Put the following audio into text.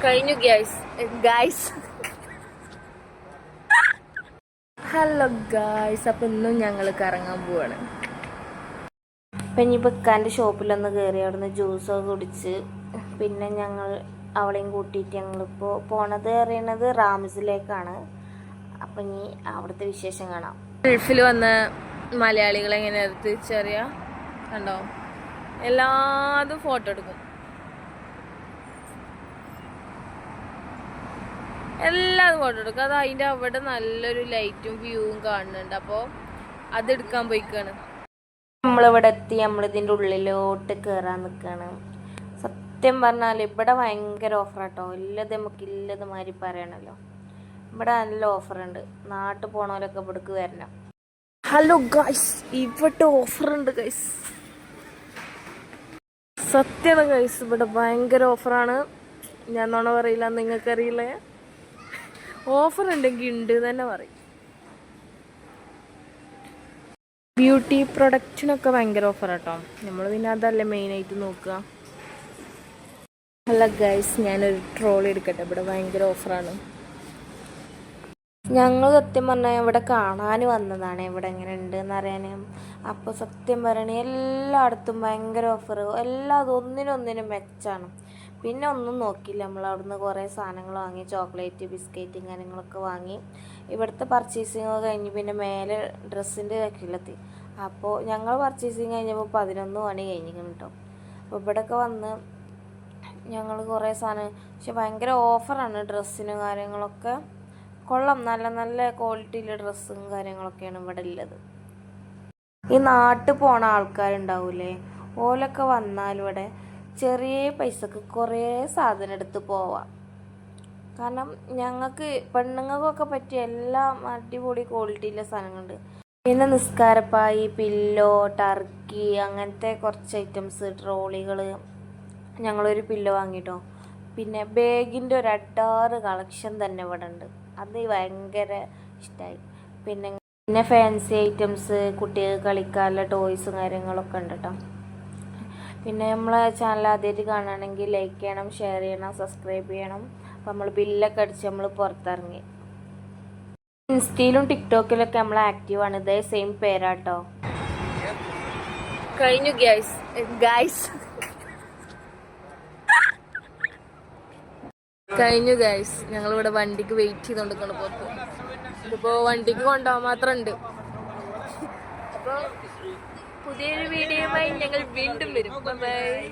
കഴിഞ്ഞു guys. Hello guys, അപ്പം ഇന്നും ഞങ്ങൾ കറങ്ങാൻ പോവാണ്. അപ്പം ഇനിയിപ്പോൾ ഇക്കാൻ്റെ ഷോപ്പിലൊന്ന് കയറി അവിടുന്ന് ജ്യൂസൊക്കെ കുടിച്ച് പിന്നെ ഞങ്ങൾ അവളെയും കൂട്ടിയിട്ട് ഞങ്ങളിപ്പോൾ പോണത് അറിയണത് റാംസിലേക്കാണ്. അപ്പം ഇനി അവിടുത്തെ വിശേഷം കാണാം. ഗൾഫിൽ വന്ന മലയാളികളെ എങ്ങനെ തിരിച്ചറിയാം കണ്ടോ, എല്ലാതും ഫോട്ടോ എടുക്കും. എല്ലാതും ഫോട്ടോ എടുക്കും. അത് അതിൻ്റെ അവിടെ നല്ലൊരു ലൈറ്റും വ്യൂവും കാണുന്നുണ്ട്. അപ്പോൾ അതെടുക്കാൻ പോയിക്കാണ്. നമ്മളിവിടെ എത്തി, നമ്മളിതിൻ്റെ ഉള്ളിലോട്ട് കയറാൻ നിൽക്കുകയാണ്. സത്യം പറഞ്ഞാൽ ഇവിടെ ഭയങ്കര ഓഫറാട്ടോ. ഇല്ലത് നമുക്ക് ഇല്ലത് മാതിരി പറയണല്ലോ. ഇവിടെ നല്ല ഓഫറുണ്ട്. നാട്ടിൽ പോണവരൊക്കെ ഇവിടേക്ക് വരണം. ഹലോ ഗൈസ്, ഇവിടെ ഓഫറുണ്ട് ഗൈസ്. സത്യമാണ് ഗൈസ്, ഇവിടെ ഭയങ്കര ഓഫറാണ്. ഞാൻ നോണ പറയില്ല, നിങ്ങൾക്കറിയില്ലേ? ഓഫർ ഉണ്ടെങ്കിൽ ഉണ്ട് തന്നെ പറയും. ബ്യൂട്ടി പ്രൊഡക്റ്റിനൊക്കെ ഭയങ്കര ഓഫർ കേട്ടോ. നമ്മൾ പിന്നെ അതല്ലേ മെയിനായിട്ട് നോക്കുക. അല്ല ഗൈസ്, ഞാനൊരു ട്രോളി എടുക്കട്ടെ. ഇവിടെ ഭയങ്കര ഓഫറാണ്. ഞങ്ങൾ സത്യം പറഞ്ഞാൽ ഇവിടെ കാണാൻ വന്നതാണ്, ഇവിടെ എങ്ങനെ ഉണ്ടെന്ന് അറിയാനും. അപ്പോൾ സത്യം പറയണേ എല്ലായിടത്തും ഭയങ്കര ഓഫർ, എല്ലാതും ഒന്നിനൊന്നിനും മെച്ചാണ്. പിന്നെ ഒന്നും നോക്കിയില്ല, നമ്മൾ അവിടുന്ന് കുറേ സാധനങ്ങൾ വാങ്ങി, ചോക്ലേറ്റ്, ബിസ്ക്കറ്റും കാര്യങ്ങളൊക്കെ വാങ്ങി. ഇവിടുത്തെ പർച്ചേസിങ് കഴിഞ്ഞ് പിന്നെ മേലെ ഡ്രസ്സിൻ്റെ കയ്യിലെത്തി. അപ്പോൾ ഞങ്ങൾ പർച്ചേസിങ് കഴിഞ്ഞപ്പോൾ 11 മണി കഴിഞ്ഞിരിക്കണം കേട്ടോ. അപ്പോൾ ഇവിടെയൊക്കെ വന്ന് ഞങ്ങൾ കുറേ സാധനം, പക്ഷെ ഭയങ്കര ഓഫറാണ്. ഡ്രസ്സിനും കാര്യങ്ങളൊക്കെ കൊള്ളാം. നല്ല നല്ല ക്വാളിറ്റിയിലെ ഡ്രസ്സും കാര്യങ്ങളൊക്കെയാണ് ഇവിടെ ഉള്ളത്. ഈ നാട്ടിൽ പോണ ആൾക്കാരുണ്ടാവൂലേ, ഓലൊക്കെ വന്നാൽ ഇവിടെ ചെറിയ പൈസക്ക് കുറേ സാധനം എടുത്ത് പോവാം. കാരണം ഞങ്ങൾക്ക് പെണ്ണുങ്ങൾക്കൊക്കെ പറ്റിയ എല്ലാം അടിപൊളി ക്വാളിറ്റിയിലെ സാധനങ്ങളുണ്ട്. പിന്നെ നിസ്കാരപ്പായി, പില്ലോ, ടർക്കി, അങ്ങനത്തെ കുറച്ച് ഐറ്റംസ്, ട്രോളികൾ. ഞങ്ങളൊരു പില്ലോ വാങ്ങിട്ടോ. പിന്നെ ബാഗിൻ്റെ ഒരു അഡാറ് കളക്ഷൻ തന്നെ ഇവിടെ ഉണ്ട്. അത് ഭയങ്കര ഇഷ്ടമായി. പിന്നെ ഫാൻസി ഐറ്റംസ്, കുട്ടികൾക്ക് കളിക്കാനുള്ള ടോയ്സും കാര്യങ്ങളൊക്കെ ഉണ്ട് കേട്ടോ. പിന്നെ നമ്മളെ ചാനൽ ആദ്യമായിട്ട് കാണുകയാണെങ്കിൽ ലൈക്ക് ചെയ്യണം, ഷെയർ ചെയ്യണം, സബ്സ്ക്രൈബ് ചെയ്യണം. അപ്പോൾ നമ്മൾ ബില്ലൊക്കെ അടിച്ച് നമ്മൾ പുറത്തിറങ്ങി. ഇൻസ്റ്റയിലും ടിക്ടോക്കിലൊക്കെ നമ്മൾ ആക്റ്റീവാണ്. ഇതേ സെയിം പേരാട്ടോ. കഴിഞ്ഞു ഗൈസ്, ഞങ്ങളിവിടെ വണ്ടിക്ക് വെയിറ്റ് ചെയ്തുകൊണ്ടിരിക്കണം പുറത്ത്. ഇതിപ്പോൾ വണ്ടിക്ക് കൊണ്ടുപോകാൻ മാത്രം ഉണ്ട്. അപ്പോൾ പുതിയൊരു വീഡിയോയുമായി ഞങ്ങൾ വീണ്ടും വരും. ബൈ.